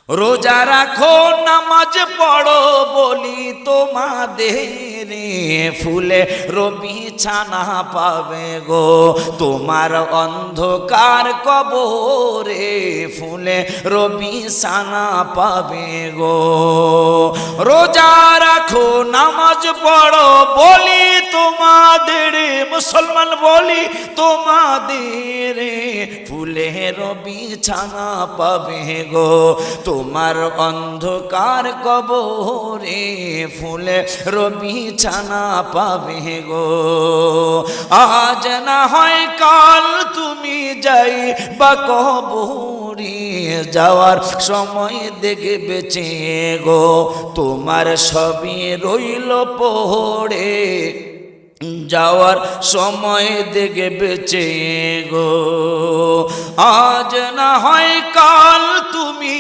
রোজা রাখো নামাজ পড়ো বলি তোমাদের, ফুলে রবি ছানা পাবে গো তোমার অন্ধকার কবরে, ফুলে রবি ছানা পাবে গো। রোজা রাখো নামাজ পড়ো বলি তোমাদের, মুসলমান বলি তোমাদের, ফুলে রবি ছানা পাবে গো তোমার অন্ধকার কবরে, ফুলে রবি ছানা পাবে গো। আজ না হয় কাল তুমি যাই বা কবরে, যাওয়ার সময় দেখে বেঁচে গো তোমার সবই রইল পড়ে, যাওয়ার সময় দেখে বেঁচে গো। আজ না হয় কাল তুমি